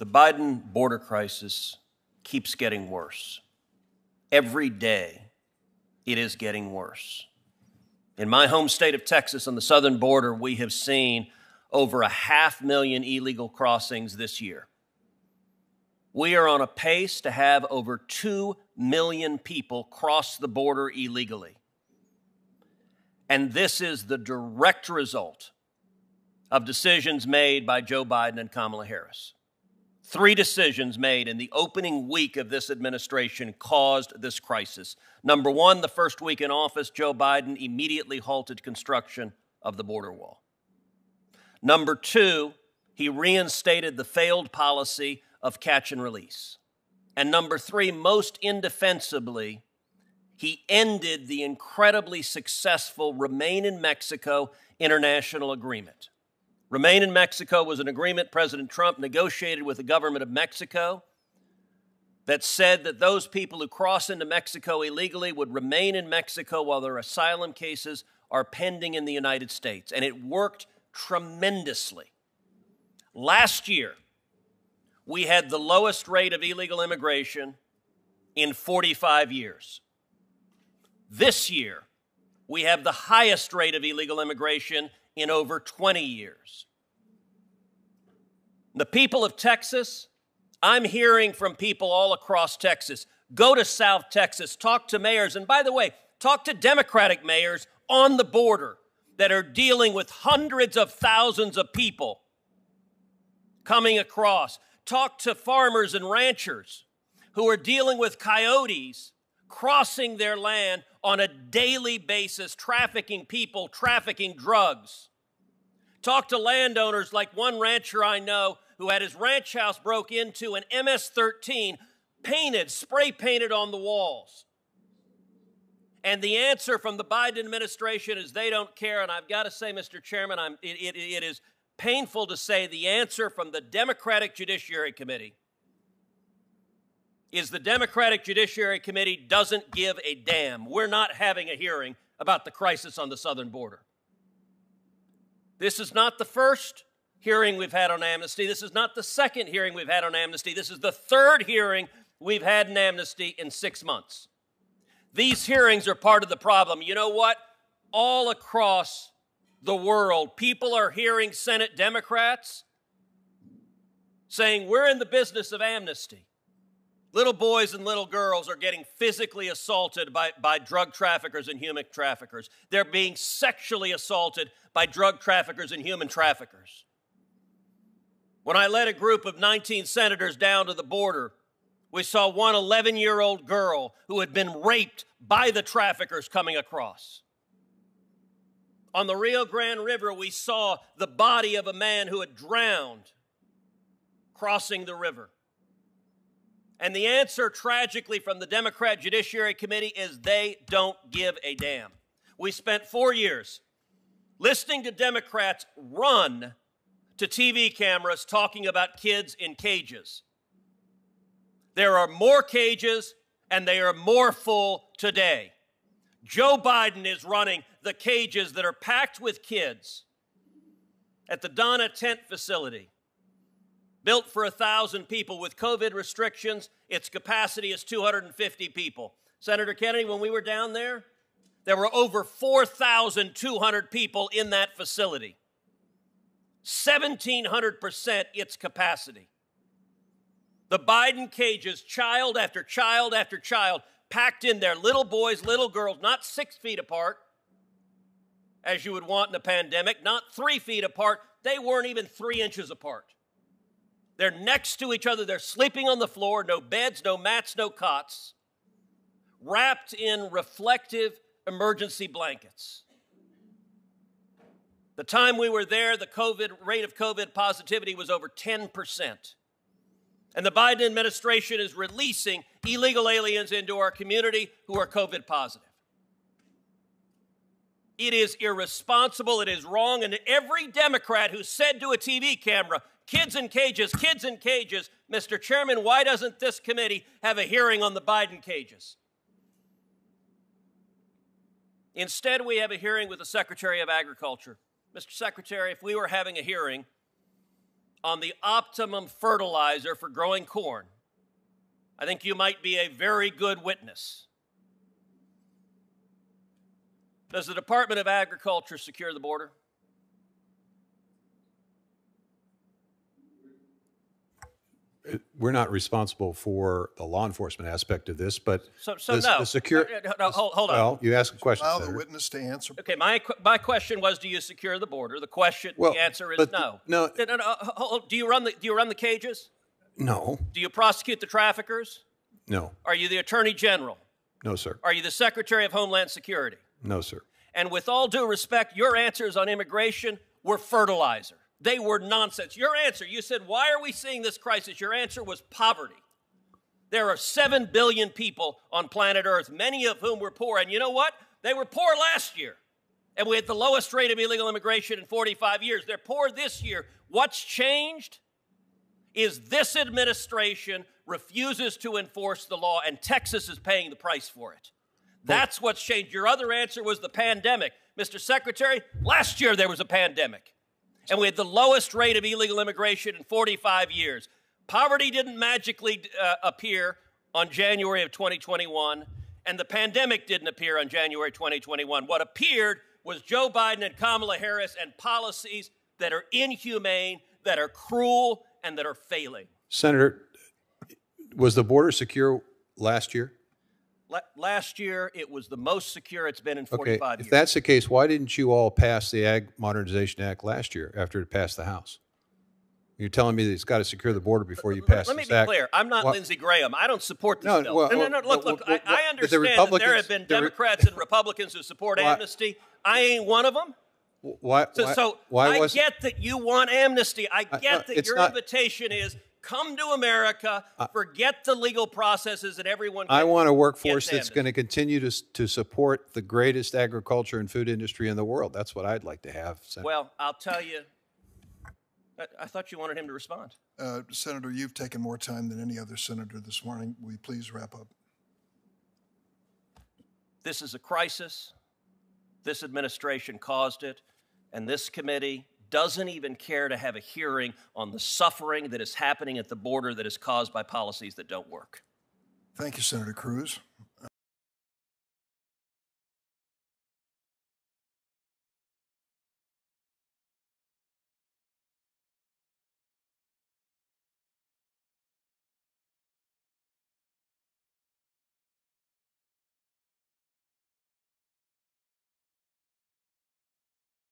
The Biden border crisis keeps getting worse. Every day, it is getting worse. In my home state of Texas, on the southern border, we have seen over 500,000 illegal crossings this year. We are on a pace to have over 2 million people cross the border illegally. And this is the direct result of decisions made by Joe Biden and Kamala Harris. 3 decisions made in the opening week of this administration caused this crisis. Number 1, the first week in office, Joe Biden immediately halted construction of the border wall. Number 2, he reinstated the failed policy of catch and release. And number 3, most indefensibly, he ended the incredibly successful Remain in Mexico international agreement. Remain in Mexico was an agreement President Trump negotiated with the government of Mexico that said that those people who cross into Mexico illegally would remain in Mexico while their asylum cases are pending in the United States. And it worked tremendously. Last year, we had the lowest rate of illegal immigration in 45 years. This year, we have the highest rate of illegal immigration in over 20 years. The people of Texas, I'm hearing from people all across Texas. Go to South Texas, talk to mayors, and by the way, talk to Democratic mayors on the border that are dealing with hundreds of thousands of people coming across. Talk to farmers and ranchers who are dealing with coyotes crossing their land on a daily basis, trafficking people, trafficking drugs. Talk to landowners like one rancher I know who had his ranch house broke into and MS-13 painted, spray painted on the walls. And the answer from the Biden administration is they don't care. And I've got to say, Mr. Chairman, it is painful to say the answer from the Democratic Judiciary Committee is the Democratic Judiciary Committee doesn't give a damn. We're not having a hearing about the crisis on the southern border. This is not the first hearing we've had on amnesty. This is not the second hearing we've had on amnesty. This is the third hearing we've had in amnesty in 6 months. These hearings are part of the problem. You know what? All across the world, people are hearing Senate Democrats saying, we're in the business of amnesty. Little boys and little girls are getting physically assaulted by drug traffickers and human traffickers. They're being sexually assaulted by drug traffickers and human traffickers. When I led a group of 19 senators down to the border, we saw one 11-year-old girl who had been raped by the traffickers coming across. On the Rio Grande River, we saw the body of a man who had drowned crossing the river. And the answer, tragically, from the Democrat Judiciary Committee is they don't give a damn. We spent 4 years listening to Democrats run to TV cameras talking about kids in cages. There are more cages, and they are more full today. Joe Biden is running the cages that are packed with kids at the Donna Tent facility, built for 1,000 people. With COVID restrictions, its capacity is 250 people. Senator Kennedy, when we were down there, there were over 4,200 people in that facility. 1,700% its capacity. The Biden cages, child after child after child, packed in there, little boys, little girls, not 6 feet apart, as you would want in a pandemic, not 3 feet apart. They weren't even 3 inches apart. They're next to each other. They're sleeping on the floor, no beds, no mats, no cots, wrapped in reflective emergency blankets. The time we were there, the rate of COVID positivity was over 10%. And the Biden administration is releasing illegal aliens into our community who are COVID positive. It is irresponsible, it is wrong, and every Democrat who said to a TV camera, kids in cages, Mr. Chairman, why doesn't this committee have a hearing on the Biden cages? Instead, we have a hearing with the Secretary of Agriculture. Mr. Secretary, if we were having a hearing on the optimum fertilizer for growing corn, I think you might be a very good witness. Does the Department of Agriculture secure the border? We're not responsible for the law enforcement aspect of this, but no. hold on. Well, you ask a question, Allow Senator. the witness to answer. Okay, my question was, do you secure the border? The answer is no. No. Do you run the cages? No. Do you prosecute the traffickers? No. Are you the Attorney General? No, sir. Are you the Secretary of Homeland Security? No, sir. And with all due respect, your answers on immigration were fertilizer. They were nonsense. Your answer, you said, why are we seeing this crisis? Your answer was poverty. There are 7 billion people on planet Earth, many of whom were poor. And you know what? They were poor last year. And we had the lowest rate of illegal immigration in 45 years. They're poor this year. What's changed is this administration refuses to enforce the law, and Texas is paying the price for it. That's what's changed. Your other answer was the pandemic. Mr. Secretary, last year there was a pandemic. And we had the lowest rate of illegal immigration in 45 years. Poverty didn't magically appear on January of 2021, and the pandemic didn't appear on January 2021. What appeared was Joe Biden and Kamala Harris and policies that are inhumane, that are cruel, and that are failing. Senator, was the border secure last year? Last year, it was the most secure it's been in 45 years. If that's the case, why didn't you all pass the Ag Modernization Act last year after it passed the House? You're telling me that it's got to secure the border before you pass this act. Let me be clear. I'm not Lindsey Graham. I don't support this bill. Look, I understand that there have been Democrats and Republicans who support amnesty. I ain't one of them. I get that you want amnesty. I get that your invitation is come to America, forget the legal processes, and everyone I want a workforce that's going to continue to support the greatest agriculture and food industry in the world. That's what I'd like to have, Senator. Well, I'll tell you, I thought you wanted him to respond. Senator, you've taken more time than any other senator this morning. Will you please wrap up? This is a crisis. This administration caused it, and this committee doesn't even care to have a hearing on the suffering that is happening at the border that is caused by policies that don't work. Thank you, Senator Cruz.